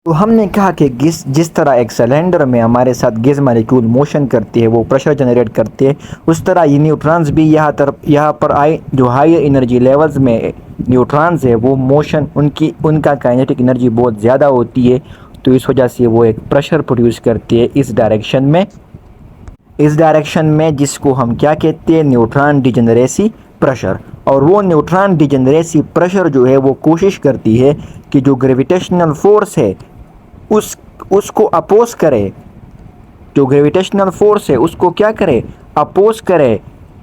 तो हमने कहा कि जिस तरह एक सिलेंडर में हमारे साथ गैस मालिक्यूल मोशन करती है, वो प्रेशर जनरेट करते हैं, उस तरह ये न्यूट्रॉन्स भी यहाँ पर आए। जो हायर एनर्जी लेवल्स में न्यूट्रॉन्स है वो मोशन उनका काइनेटिक एनर्जी बहुत ज़्यादा होती है, तो इस वजह से वो एक प्रेशर प्रोड्यूस करती है इस डायरेक्शन में जिसको हम क्या कहते हैं, न्यूट्रॉन डिजेनरेसी प्रेशर। और वो न्यूट्रॉन डिजेनरेसी प्रेशर जो है वो कोशिश करती है कि जो ग्रेविटेशनल फोर्स है उसको अपोज करे। जो ग्रेविटेशनल फोर्स है उसको क्या करे, अपोज करे,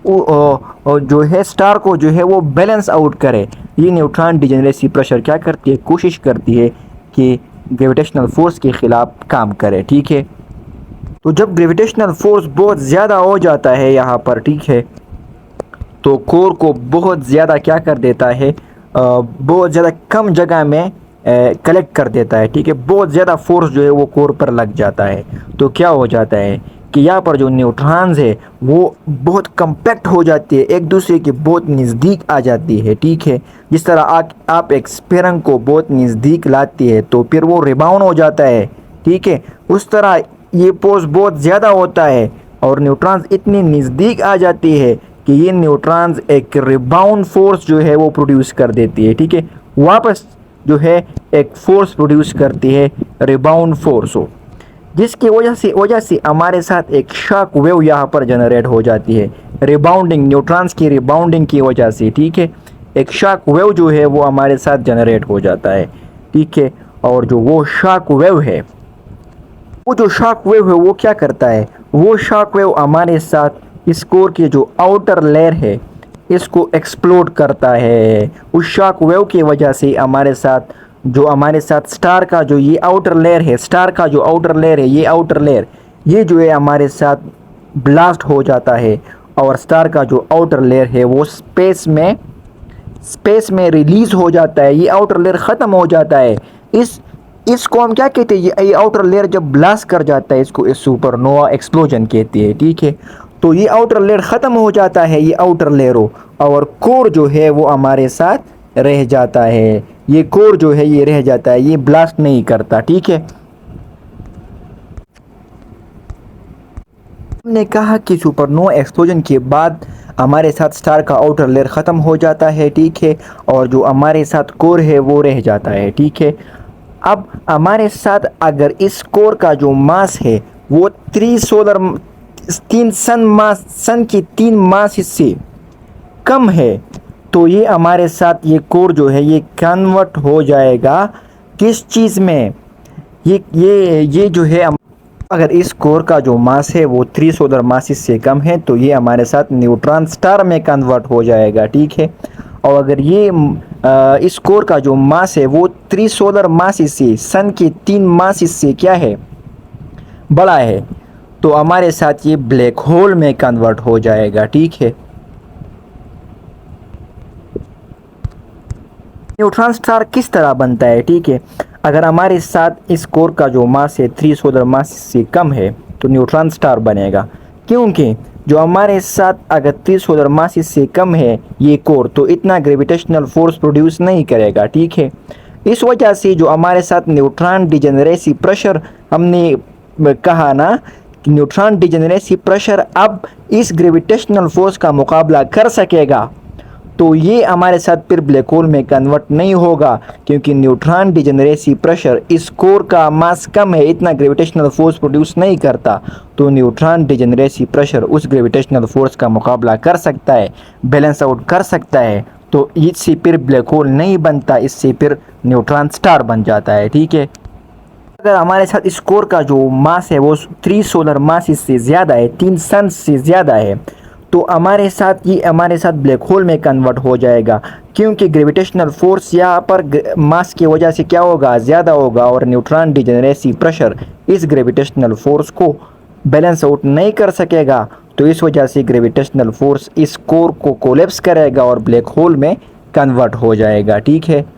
जो है स्टार को जो है वो बैलेंस आउट करे। ये न्यूट्रॉन डिजेनरेसी प्रेशर क्या करती है, कोशिश करती है कि ग्रेविटेशनल फोर्स के ख़िलाफ़ काम करे। ठीक है, तो जब ग्रेविटेशनल फोर्स बहुत ज़्यादा हो जाता है यहाँ पर, ठीक है, तो कोर को बहुत ज़्यादा क्या कर देता है, बहुत ज़्यादा कम जगह में कलेक्ट कर देता है। ठीक है, बहुत ज़्यादा फोर्स जो है वो कोर पर लग जाता है, तो क्या हो जाता है कि यहाँ पर जो न्यूट्रॉन्स है वो बहुत कम्पैक्ट हो जाती है, एक दूसरे के बहुत नज़दीक आ जाती है। ठीक है, जिस तरह आप एक स्पेरंग को बहुत नज़दीक लाती है तो फिर वो रिबाउंड हो जाता है। ठीक है, उस तरह ये फोर्स बहुत ज़्यादा होता है और न्यूट्रॉन्स इतनी नज़दीक आ जाती है कि ये न्यूट्रॉन्स एक रिबाउंड फोर्स जो है वो प्रोड्यूस कर देती है। ठीक है, वापस जो है एक फोर्स प्रोड्यूस करती है, रिबाउंड फोर्स हो, जिसकी वजह से हमारे साथ एक शॉक वेव यहाँ पर जनरेट हो जाती है, रिबाउंडिंग, न्यूट्रॉन्स की रिबाउंडिंग की वजह से। ठीक है, एक शॉक वेव जो है वो हमारे साथ जनरेट हो जाता है। ठीक है, और जो वो शॉक वेव है, वो जो शॉक वेव है वो क्या करता है, वो शॉक वेव हमारे साथ इस कोर की जो आउटर लेयर है इसको एक्सप्लोड करता है। उस शॉक वेव की वजह से हमारे साथ स्टार का जो ये आउटर लेयर है, स्टार का जो आउटर लेयर है, ये आउटर लेयर ये जो है हमारे साथ ब्लास्ट हो जाता है और स्टार का जो आउटर लेयर है वो स्पेस में रिलीज़ हो जाता है। ये आउटर लेयर ख़त्म हो जाता है। इसको हम क्या कहते हैं, ये आउटर लेयर जब ब्लास्ट कर जाता है इसको सुपरनोवा एक्सप्लोजन कहते हैं। ठीक है, तो ये आउटर लेयर ख़त्म हो जाता है, ये आउटर लेयर हो, और कोर जो है वो हमारे साथ रह जाता है। ये कोर जो है ये रह जाता है, ये ब्लास्ट नहीं करता। ठीक है, हमने कहा कि सुपरनोवा एक्सप्लोजन के बाद हमारे साथ स्टार का आउटर लेयर ख़त्म हो जाता है। ठीक है, और जो हमारे साथ कोर है वो रह जाता है। ठीक है, अब हमारे साथ अगर इस कोर का जो मास है वो सन की 3 मास से कम है, तो ये हमारे साथ ये कोर जो है ये कन्वर्ट हो जाएगा किस चीज़ में, ये जो है, अगर इस कोर का जो मास है वो 3 सोलर मासिस से कम है तो ये हमारे साथ न्यूट्रॉन स्टार में कन्वर्ट हो जाएगा। ठीक है, और अगर ये इस कोर का जो मास है वो 3 सोलर मासिस से, सन के 3 मासिस से क्या है, बड़ा है, तो हमारे साथ ये ब्लैक होल में कन्वर्ट हो जाएगा। ठीक है, न्यूट्रॉन स्टार किस तरह बनता है। ठीक है, अगर हमारे साथ इस कोर का जो मास है 3 सोलर मास से कम है तो न्यूट्रॉन स्टार बनेगा, क्योंकि जो हमारे साथ अगर 3 सोलर मास से कम है ये कोर, तो इतना ग्रेविटेशनल फोर्स प्रोड्यूस नहीं करेगा। ठीक है, इस वजह से जो हमारे साथ न्यूट्रॉन डिजेनरेसी प्रेशर, हमने कहा ना कि न्यूट्रॉन डिजेनरेसी प्रेशर अब इस ग्रेविटेशनल फोर्स का मुकाबला कर सकेगा, तो ये हमारे साथ फिर ब्लैक होल में कन्वर्ट नहीं होगा, क्योंकि न्यूट्रॉन डिजेनरेसी प्रेशर इस कोर का मास कम है, इतना ग्रेविटेशनल फोर्स प्रोड्यूस नहीं करता, तो न्यूट्रॉन डिजेनरेसी प्रेशर उस ग्रेविटेशनल फोर्स का मुकाबला कर सकता है, बैलेंस आउट कर सकता है, तो इससे फिर ब्लैक होल नहीं बनता, इससे फिर न्यूट्रॉन स्टार बन जाता है। ठीक है, अगर हमारे साथ इस कोर का जो मास है वो 3 सोलर मास से ज़्यादा है, 3 सन से ज़्यादा है, तो हमारे साथ ब्लैक होल में कन्वर्ट हो जाएगा, क्योंकि ग्रेविटेशनल फोर्स यहाँ पर मास की वजह से क्या होगा, ज़्यादा होगा, और न्यूट्रॉन डिजेनरेसी प्रेशर इस ग्रेविटेशनल फोर्स को बैलेंस आउट नहीं कर सकेगा, तो इस वजह से ग्रेविटेशनल फोर्स इस कोर को कोलैप्स करेगा और ब्लैक होल में कन्वर्ट हो जाएगा। ठीक है।